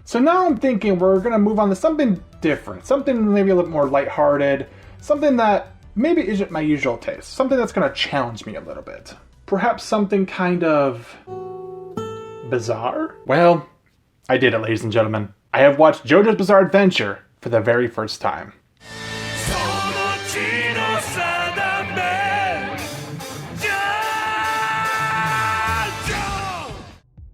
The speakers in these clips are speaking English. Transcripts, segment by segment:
So now I'm thinking we're gonna move on to something different, something maybe a little more lighthearted, something that maybe isn't my usual taste, something that's gonna challenge me a little bit. Perhaps something kind of bizarre? Well, I did it, ladies and gentlemen. I have watched JoJo's Bizarre Adventure for the very first time.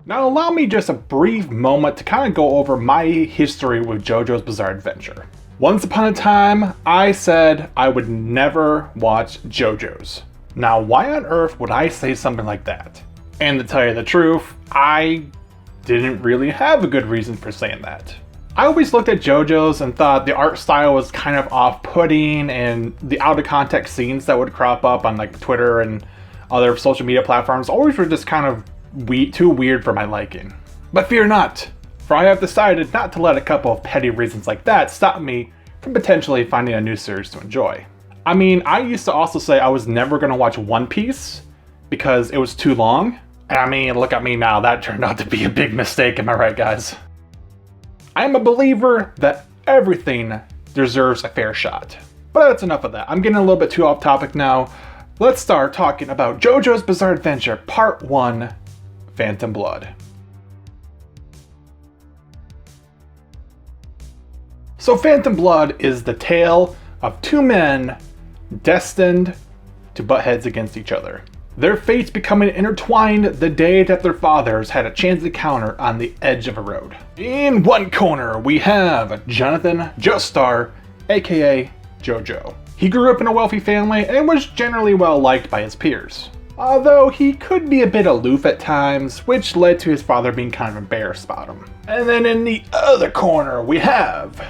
Now allow me just a brief moment to kind of go over my history with JoJo's Bizarre Adventure. Once upon a time, I said I would never watch JoJo's. Now why on earth would I say something like that? And to tell you the truth, I didn't really have a good reason for saying that. I always looked at JoJo's and thought the art style was kind of off-putting, and the out of context scenes that would crop up on like Twitter and other social media platforms always were just kind of too weird for my liking. But fear not, for I have decided not to let a couple of petty reasons like that stop me from potentially finding a new series to enjoy. I mean, I used to also say I was never going to watch One Piece because it was too long. And I mean, look at me now, that turned out to be a big mistake, am I right, guys? I am a believer that everything deserves a fair shot. But that's enough of that. I'm getting a little bit too off topic now. Let's start talking about JoJo's Bizarre Adventure Part 1, Phantom Blood. So Phantom Blood is the tale of two men destined to butt heads against each other. Their fates becoming intertwined the day that their fathers had a chance encounter on the edge of a road. In one corner, we have Jonathan Joestar, aka JoJo. He grew up in a wealthy family and was generally well liked by his peers, although he could be a bit aloof at times, which led to his father being kind of embarrassed about him. And then in the other corner, we have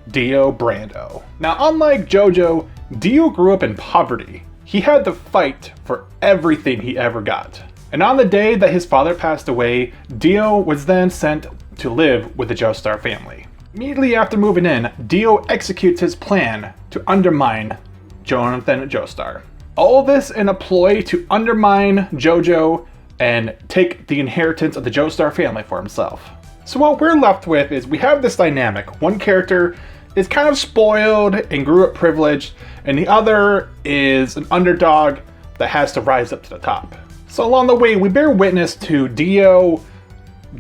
Dio Brando. Now, unlike JoJo, Dio grew up in poverty. He had to fight for everything he ever got. And on the day that his father passed away, Dio was then sent to live with the Joestar family. Immediately after moving in, Dio executes his plan to undermine Jonathan Joestar. All this in a ploy to undermine JoJo and take the inheritance of the Joestar family for himself. So what we're left with is we have this dynamic. One character is kind of spoiled and grew up privileged, and the other is an underdog that has to rise up to the top. So along the way, we bear witness to Dio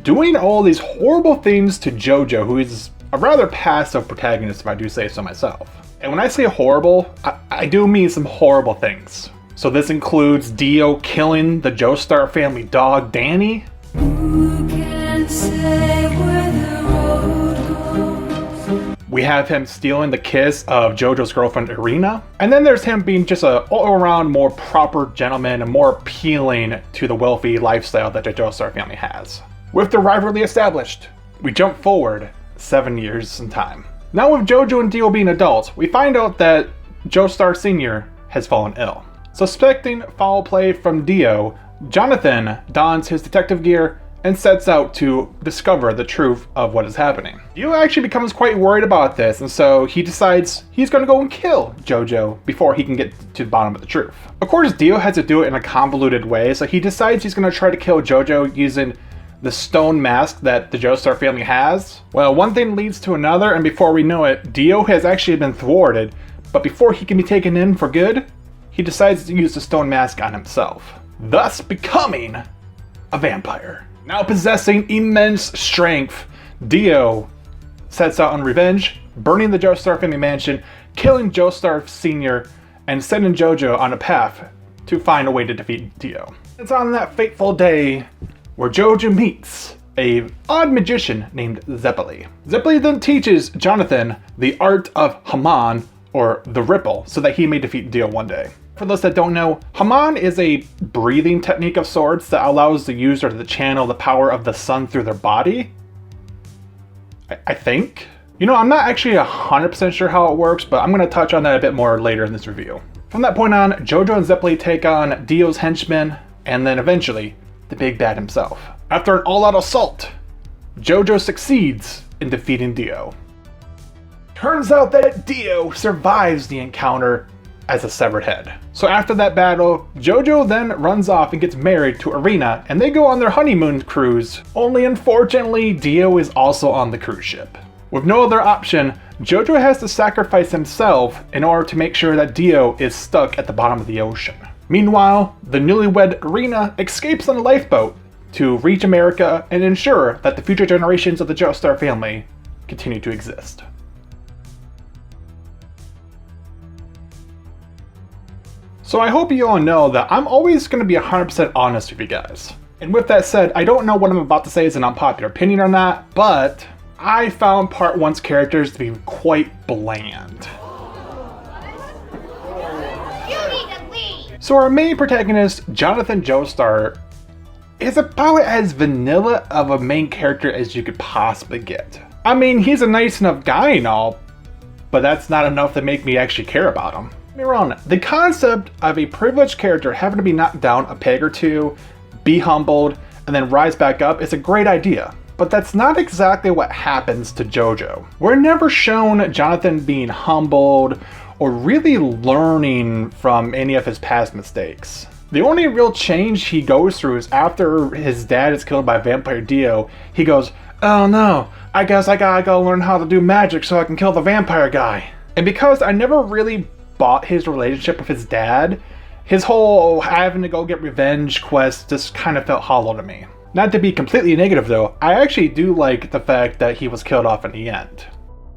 doing all these horrible things to JoJo, who is a rather passive protagonist, if I do say so myself. And when I say horrible, I do mean some horrible things. So this includes Dio killing the Joestar family dog, Danny. Who can say where the road goes? We have him stealing the kiss of JoJo's girlfriend, Irina. And then there's him being just an all-around more proper gentleman and more appealing to the wealthy lifestyle that the Joestar family has. With the rivalry established, we jump forward 7 years in time. Now with JoJo and Dio being adults, we find out that Joestar Sr. has fallen ill. Suspecting foul play from Dio, Jonathan dons his detective gear and sets out to discover the truth of what is happening. Dio actually becomes quite worried about this, and so he decides he's going to go and kill JoJo before he can get to the bottom of the truth. Of course, Dio has to do it in a convoluted way, so he decides he's going to try to kill JoJo using the stone mask that the Joestar family has. Well, one thing leads to another, and before we know it, Dio has actually been thwarted, but before he can be taken in for good, he decides to use the stone mask on himself, thus becoming a vampire. Now possessing immense strength, Dio sets out on revenge, burning the Joestar family mansion, killing Joestar Sr., and sending JoJo on a path to find a way to defeat Dio. It's on that fateful day where JoJo meets an odd magician named Zeppeli. Zeppeli then teaches Jonathan the art of Hamon, or the ripple, so that he may defeat Dio one day. For those that don't know, Hamon is a breathing technique of sorts that allows the user to channel the power of the sun through their body. I think. You know, I'm not actually 100% sure how it works, but I'm going to touch on that a bit more later in this review. From that point on, JoJo and Zeppeli take on Dio's henchmen, and then eventually, the big bad himself. After an all-out assault, JoJo succeeds in defeating Dio. Turns out that Dio survives the encounter as a severed head. So after that battle, JoJo then runs off and gets married to Irina, and they go on their honeymoon cruise, only unfortunately Dio is also on the cruise ship. With no other option, JoJo has to sacrifice himself in order to make sure that Dio is stuck at the bottom of the ocean. Meanwhile, the newlywed Irina escapes on a lifeboat to reach America and ensure that the future generations of the Joestar family continue to exist. So I hope you all know that I'm always going to be 100% honest with you guys. And with that said, I don't know what I'm about to say is an unpopular opinion or not, but I found Part 1's characters to be quite bland. So our main protagonist, Jonathan Joestar, is about as vanilla of a main character as you could possibly get. I mean, he's a nice enough guy and all, but that's not enough to make me actually care about him. Don't get me wrong, the concept of a privileged character having to be knocked down a peg or two, be humbled, and then rise back up is a great idea. But that's not exactly what happens to JoJo. We're never shown Jonathan being humbled or really learning from any of his past mistakes. The only real change he goes through is after his dad is killed by Vampire Dio, he goes, "Oh no, I guess I gotta go learn how to do magic so I can kill the vampire guy." And because I never really bought his relationship with his dad, his whole having to go get revenge quest just kind of felt hollow to me. Not to be completely negative though, I actually do like the fact that he was killed off in the end.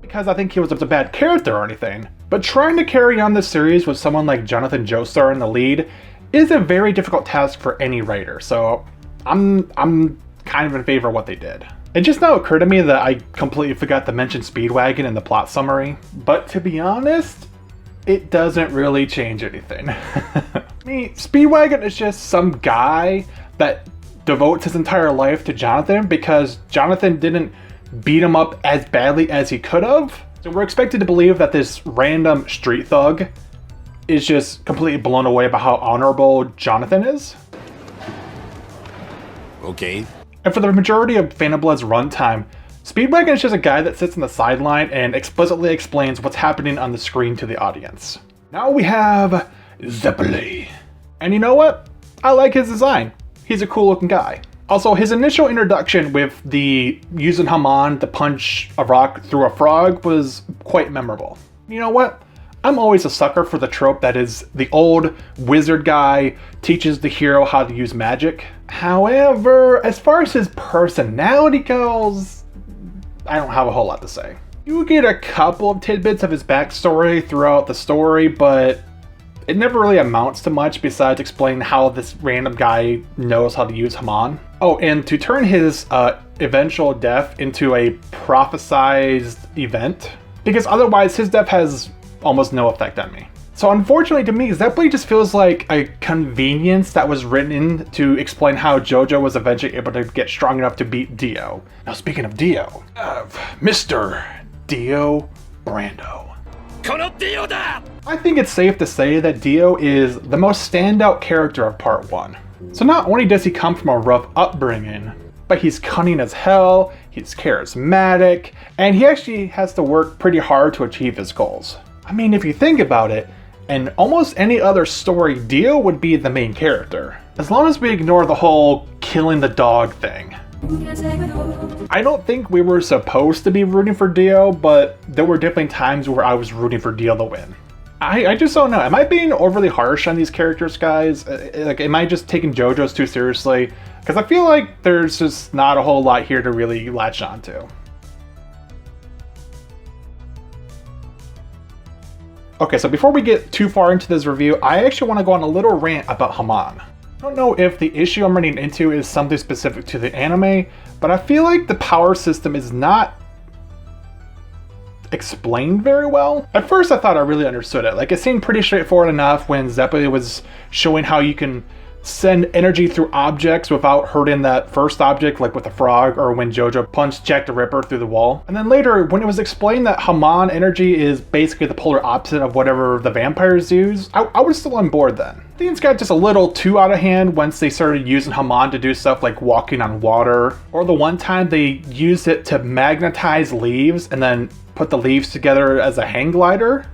Because I think he was a bad character or anything. But trying to carry on this series with someone like Jonathan Joestar in the lead is a very difficult task for any writer, so I'm kind of in favor of what they did. It just now occurred to me that I completely forgot to mention Speedwagon in the plot summary, but to be honest, it doesn't really change anything. I mean, Speedwagon is just some guy that devotes his entire life to Jonathan because Jonathan didn't beat him up as badly as he could have. So we're expected to believe that this random street thug is just completely blown away by how honorable Jonathan is. Okay. And for the majority of Phantom Blood's runtime, Speedwagon is just a guy that sits on the sideline and explicitly explains what's happening on the screen to the audience. Now we have Zeppeli. And you know what? I like his design. He's a cool looking guy. Also, his initial introduction with the using Hamon to punch a rock through a frog was quite memorable. You know what? I'm always a sucker for the trope that is the old wizard guy teaches the hero how to use magic. However, as far as his personality goes, I don't have a whole lot to say. You get a couple of tidbits of his backstory throughout the story, but it never really amounts to much besides explaining how this random guy knows how to use Hamon. Oh, and to turn his eventual death into a prophesized event, because otherwise his death has almost no effect on me. So unfortunately to me, Zeppeli just feels like a convenience that was written in to explain how JoJo was eventually able to get strong enough to beat Dio. Now speaking of Dio, Mr. Dio Brando. I think it's safe to say that Dio is the most standout character of Part 1. So not only does he come from a rough upbringing, but he's cunning as hell, he's charismatic, and he actually has to work pretty hard to achieve his goals. I mean, if you think about it, in almost any other story, Dio would be the main character. As long as we ignore the whole killing the dog thing. I don't think we were supposed to be rooting for Dio, but there were definitely times where I was rooting for Dio to win. I just don't know. Am I being overly harsh on these characters, guys? Like, am I just taking JoJo's too seriously? Because I feel like there's just not a whole lot here to really latch onto. Okay, so before we get too far into this review, I actually want to go on a little rant about Hamon. I don't know if the issue I'm running into is something specific to the anime, but I feel like the power system is not explained very well. At first I thought I really understood it. Like, it seemed pretty straightforward enough when Zeppeli was showing how you can send energy through objects without hurting that first object, like with a frog, or when JoJo punched Jack the Ripper through the wall. And then later, when it was explained that Hamon energy is basically the polar opposite of whatever the vampires use, I was still on board then. Things got just a little too out of hand once they started using Hamon to do stuff like walking on water, or the one time they used it to magnetize leaves and then put the leaves together as a hang glider.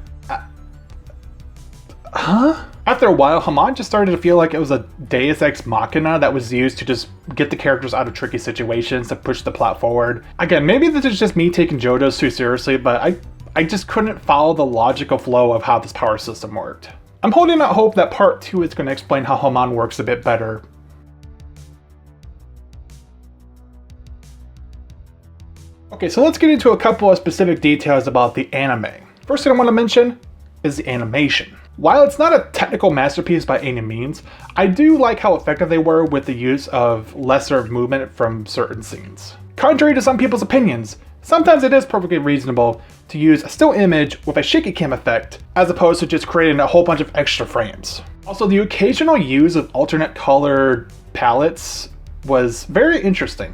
huh? After a while, Hamon just started to feel like it was a deus ex machina that was used to just get the characters out of tricky situations to push the plot forward. Again, maybe this is just me taking JoJo's too seriously, but I just couldn't follow the logical flow of how this power system worked. I'm holding out hope that part 2 is going to explain how Hamon works a bit better. Okay, so let's get into a couple of specific details about the anime. First thing I want to mention is the animation. While it's not a technical masterpiece by any means, I do like how effective they were with the use of lesser movement from certain scenes. Contrary to some people's opinions, sometimes it is perfectly reasonable to use a still image with a shaky cam effect as opposed to just creating a whole bunch of extra frames. Also, the occasional use of alternate colored palettes was very interesting.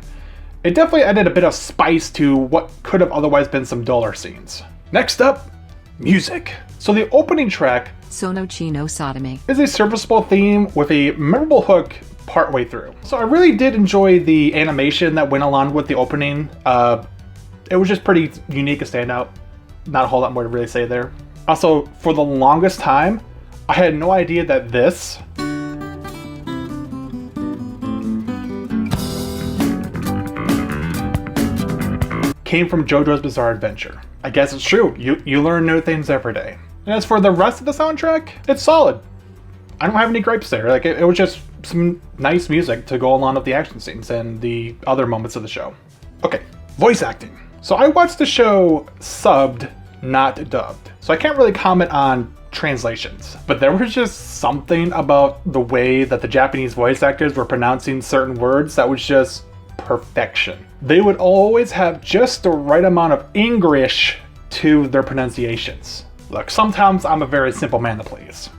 It definitely added a bit of spice to what could have otherwise been some duller scenes. Next up, music. So the opening track, Sono Chino Sodomy, is a serviceable theme with a memorable hook partway through. So I really did enjoy the animation that went along with the opening. It was just pretty unique, a standout. Not a whole lot more to really say there. Also, for the longest time, I had no idea that this came from JoJo's Bizarre Adventure. I guess it's true. You learn new things every day. And as for the rest of the soundtrack, it's solid. I don't have any gripes there. Like it was just some nice music to go along with the action scenes and the other moments of the show. Okay, voice acting. So I watched the show subbed, not dubbed. So I can't really comment on translations, but there was just something about the way that the Japanese voice actors were pronouncing certain words that was just perfection. They would always have just the right amount of English to their pronunciations. Look, sometimes I'm a very simple man to please.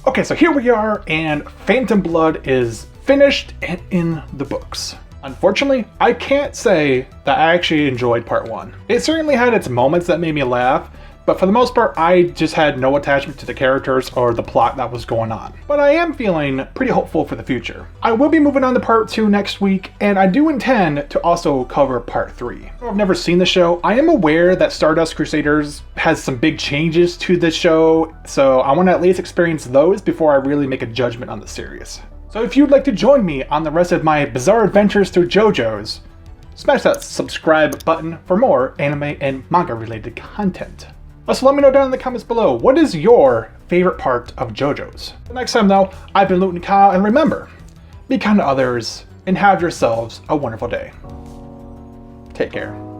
Okay, so here we are, and Phantom Blood is finished and in the books. Unfortunately, I can't say that I actually enjoyed part 1. It certainly had its moments that made me laugh, but for the most part, I just had no attachment to the characters or the plot that was going on. But I am feeling pretty hopeful for the future. I will be moving on to part 2 next week, and I do intend to also cover part 3. I've never seen the show. I am aware that Stardust Crusaders has some big changes to the show, so I want to at least experience those before I really make a judgment on the series. So if you'd like to join me on the rest of my bizarre adventures through JoJo's, smash that subscribe button for more anime and manga related content. Also, let me know down in the comments below, what is your favorite part of JoJo's? The next time though, I've been LootingKyle, and remember, be kind to others and have yourselves a wonderful day. Take care.